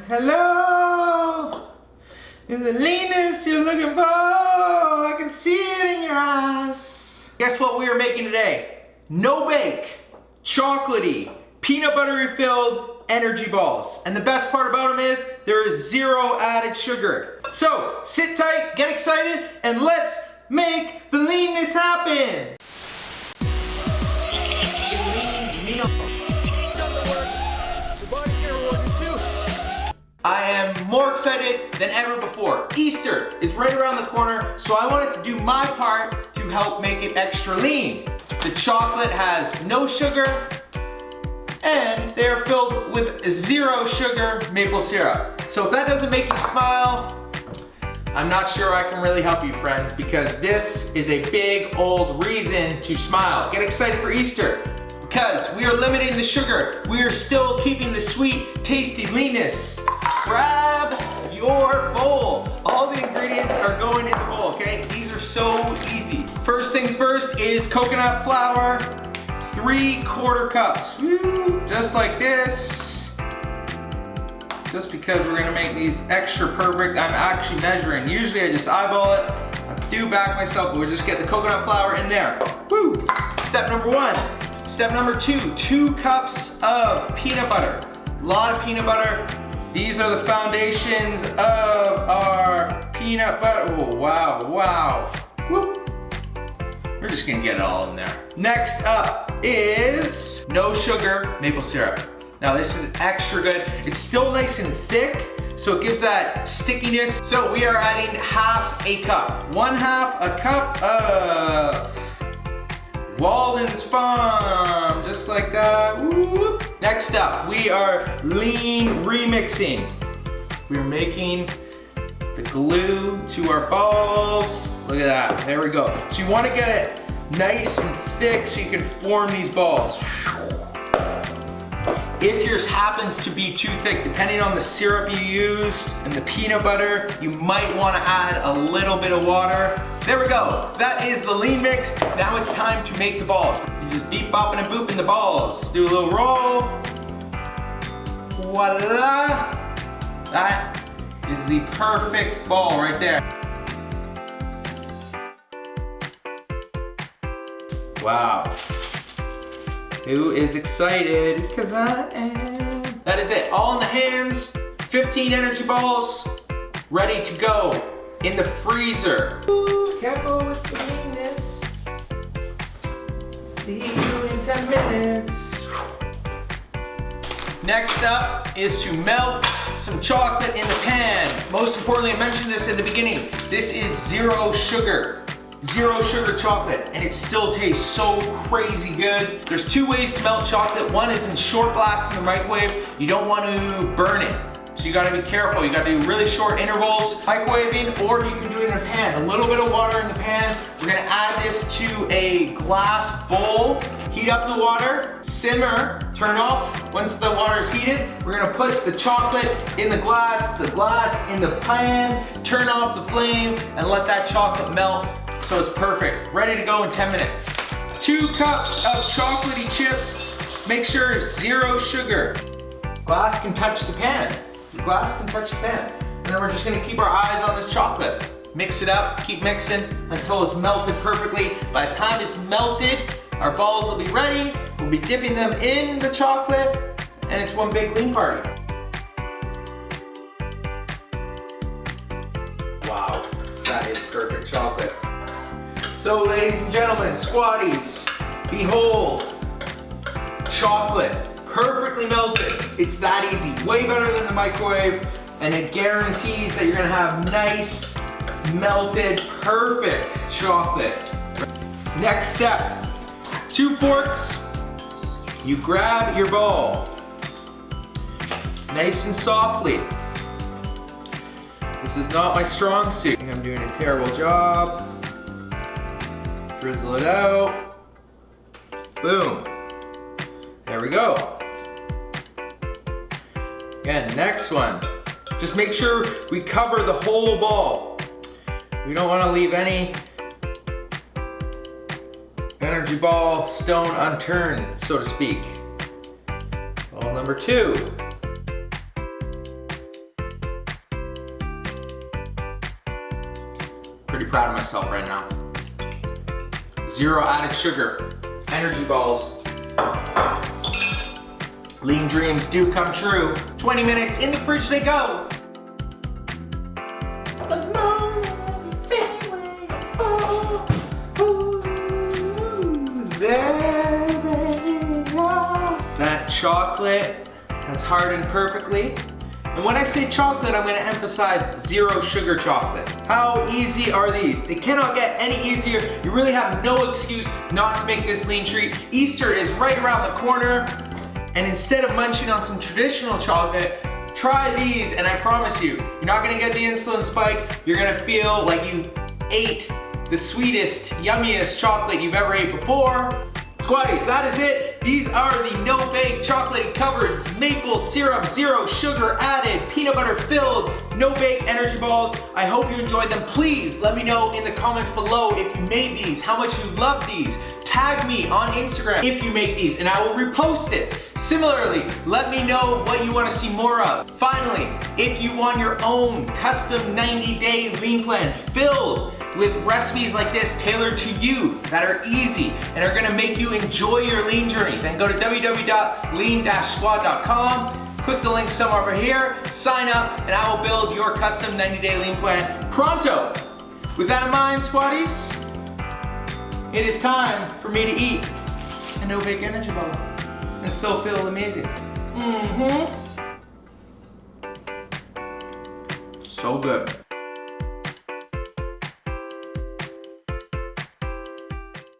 Hello? Is the leanness you're looking for? I can see it in your eyes. Guess what we are making today? No bake, chocolatey, peanut buttery filled energy balls. And the best part about them is there is zero added sugar. So sit tight, get excited, and let's make the leanness happen. I am more excited than ever before. Easter is right around the corner, so I wanted to do my part to help make it extra lean. The chocolate has no sugar, and they're filled with zero sugar maple syrup. So if that doesn't make you smile, I'm not sure I can really help you, friends, because this is a big old reason to smile. Get excited for Easter, because we are limiting the sugar. We are still keeping the sweet, tasty leanness. Grab your bowl. All the ingredients are going in the bowl, okay? These are so easy. First things first is coconut flour, 3/4 cups. Woo, just like this. Just because we're gonna make these extra perfect, I'm actually measuring. Usually I just eyeball it. I do back myself, but we'll just get the coconut flour in there. Woo! Step number 1. Step number 2, 2 cups of peanut butter. A lot of peanut butter. These are the foundations of our peanut butter. Oh, wow, wow. Whoop. We're just gonna get it all in there. Next up is no sugar maple syrup. Now this is extra good. It's still nice and thick, so it gives that stickiness. So we are adding 1/2 cup. 1/2 a cup of Waldens Farm, just like that. Whoop. Next up, we are lean remixing. We're making the glue to our balls. Look at that, there we go. So you wanna get it nice and thick so you can form these balls. If yours happens to be too thick, depending on the syrup you used and the peanut butter, you might wanna add a little bit of water. There we go, that is the lean mix. Now it's time to make the balls. You just beep, bopping, and booping the balls. Do a little roll. Voila! That is the perfect ball right there. Wow. Who is excited? Because I am. That is it, all in the hands. 15 energy balls, ready to go in the freezer. Ooh, careful with the leanness. See you in 10 minutes. Next up is to melt some chocolate in the pan. Most importantly, I mentioned this in the beginning, this is zero sugar. Zero sugar chocolate, and it still tastes so crazy good. There's 2 ways to melt chocolate. One is in short blast in the microwave. You don't want to burn it, so you gotta be careful. You gotta do really short intervals, microwaving, or you can do it in a pan. A little bit of water in the pan. We're gonna add this to a glass bowl, heat up the water, simmer, turn off. Once the water is heated, we're gonna put the chocolate in the glass in the pan, turn off the flame, and let that chocolate melt. So it's perfect, ready to go in 10 minutes. 2 cups of chocolatey chips. Make sure 0 sugar. Glass can touch the pan. The glass can touch the pan. And then we're just gonna keep our eyes on this chocolate. Mix it up, keep mixing until it's melted perfectly. By the time it's melted, our balls will be ready. We'll be dipping them in the chocolate, and it's one big lean party. Wow, that is perfect chocolate. So ladies and gentlemen, squatties, behold, chocolate, perfectly melted. It's that easy, way better than the microwave, and it guarantees that you're gonna have nice, melted, perfect chocolate. Next step, 2 forks, you grab your ball, nice and softly. This is not my strong suit. I think I'm doing a terrible job. Drizzle it out. Boom. There we go. Again, next one. Just make sure we cover the whole ball. We don't want to leave any energy ball stone unturned, so to speak. Ball number 2. Pretty proud of myself right now. 0 added sugar. Energy balls. Lean dreams do come true. 20 minutes in the fridge they go. There they go. That chocolate has hardened perfectly. And when I say chocolate, I'm gonna emphasize 0 sugar chocolate. How easy are these? They cannot get any easier. You really have no excuse not to make this lean treat. Easter is right around the corner. And instead of munching on some traditional chocolate, try these, and I promise you, you're not gonna get the insulin spike. You're gonna feel like you ate the sweetest, yummiest chocolate you've ever ate before. Squatties, that is it. These are the no-bake, chocolate covered, maple syrup, 0 sugar added, peanut butter filled, no-bake energy balls. I hope you enjoyed them. Please let me know in the comments below if you made these, how much you love these. Tag me on Instagram if you make these and I will repost it. Similarly, let me know what you want to see more of. Finally, if you want your own custom 90-day lean plan filled with recipes like this tailored to you that are easy and are gonna make you enjoy your lean journey, then go to www.lean-squad.com, click the link somewhere over here, sign up, and I will build your custom 90-day lean plan pronto. With that in mind, Squatties, it is time for me to eat a no-bake energy ball and still feel amazing. So good.